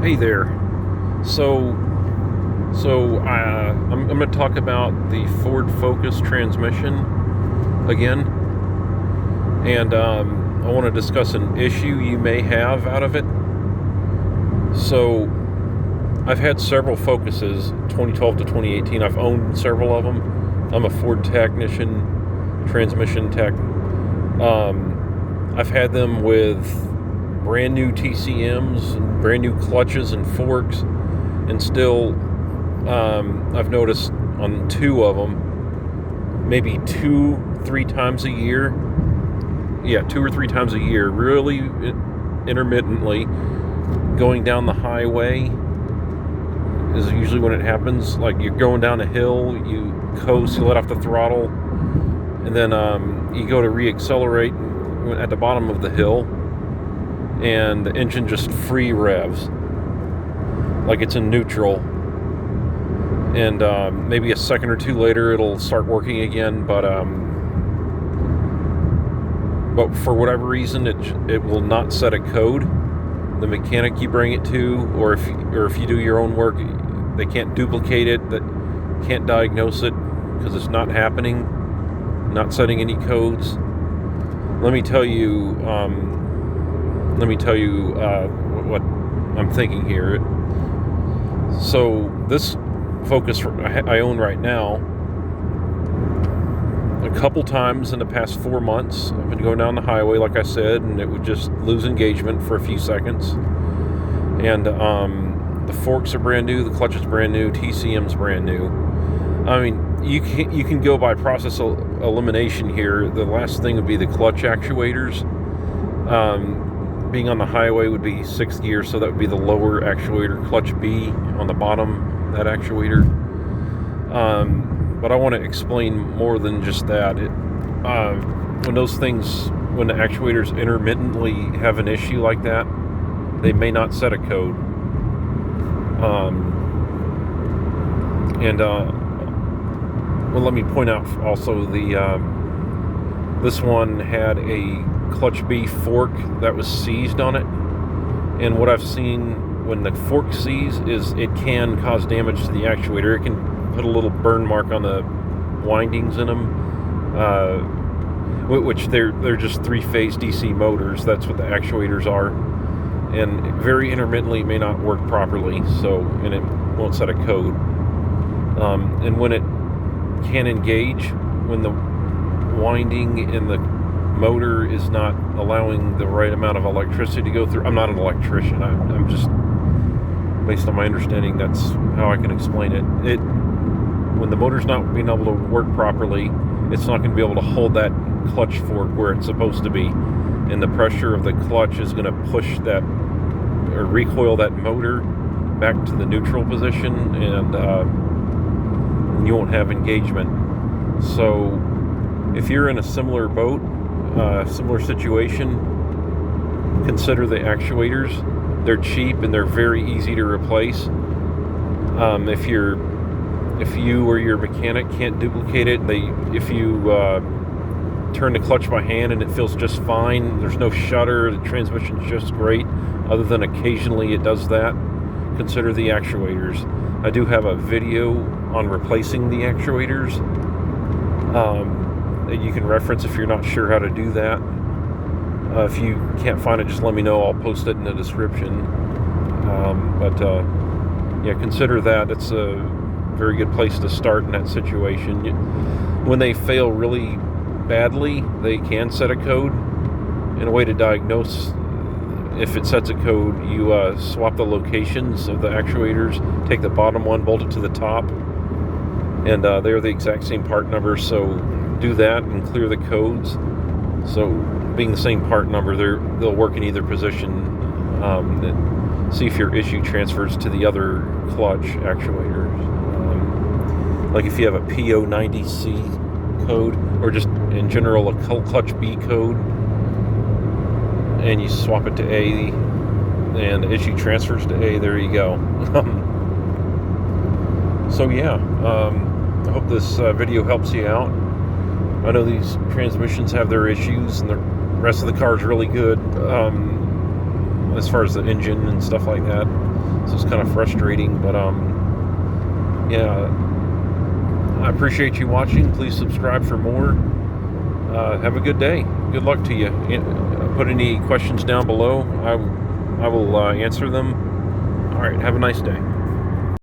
Hey there. I'm going to talk about the Ford Focus transmission again, and I want to discuss an issue you may have out of it. So, I've had several Focuses, 2012 to 2018. I've owned several of them. I'm a Ford technician, transmission tech. I've had them with brand new TCMs, brand new clutches and forks, and still I've noticed on two of them, maybe 2-3 times a year, 2 or 3 times a year, really intermittently, going down the highway is usually when it happens. Like, you're going down a hill, you coast, you let off the throttle, and then you go to re-accelerate at the bottom of the hill, and the engine just free revs like it's in neutral, and maybe a second or two later it'll start working again, but for whatever reason it will not set a code. The mechanic you bring it to, or if you do your own work, they can't duplicate it, that can't diagnose it because it's not happening, not setting any codes. Let me tell you what I'm thinking here. So this Focus I own right now, a couple times in the past 4 months, I've been going down the highway, like I said, and it would just lose engagement for a few seconds. And the forks are brand new, the clutch is brand new, TCM's brand new. I mean, you can go by process elimination here. The last thing would be the clutch actuators. Being on the highway would be 6th gear, so that would be the lower actuator, clutch B on the bottom, that actuator. But I want to explain more than just that. When the actuators intermittently have an issue like that, they may not set a code. Well, let me point out also this one had a clutch B fork that was seized on it, and what I've seen when the fork seizes is it can cause damage to the actuator. It can put a little burn mark on the windings in them, which they're just 3-phase DC motors. That's what the actuators are, and very intermittently may not work properly, and it won't set a code. And when it can engage, when the winding in the motor is not allowing the right amount of electricity to go through. I'm not an electrician. I'm just, based on my understanding, that's how I can explain it. When the motor's not being able to work properly, it's not going to be able to hold that clutch fork where it's supposed to be, and the pressure of the clutch is going to push that or recoil that motor back to the neutral position, and you won't have engagement. So if you're in a similar boat, similar situation, consider the actuators. They're cheap and they're very easy to replace. If you or your mechanic can't duplicate it, if you turn the clutch by hand and it feels just fine, there's no shudder, the transmission's just great, other than occasionally it does that, consider the actuators. I do have a video on replacing the actuators that you can reference if you're not sure how to do that. If you can't find it, just let me know. I'll post it in the description. Consider that. It's a very good place to start in that situation. When they fail really badly, they can set a code. And a way to diagnose if it sets a code, you swap the locations of the actuators, take the bottom one, bolt it to the top, and they're the exact same part number, so do that and clear the codes. So being the same part number, they'll work in either position. See if your issue transfers to the other clutch actuators. Like if you have a PO90C code, or just in general a clutch B code, and you swap it to A, and the issue transfers to A, there you go. I hope this video helps you out. I know these transmissions have their issues, and the rest of the car is really good. as far as the engine and stuff like that. So it's kind of frustrating, but yeah, I appreciate you watching. Please subscribe for more. Have a good day. Good luck to you. Put any questions down below. I will answer them. All right, have a nice day.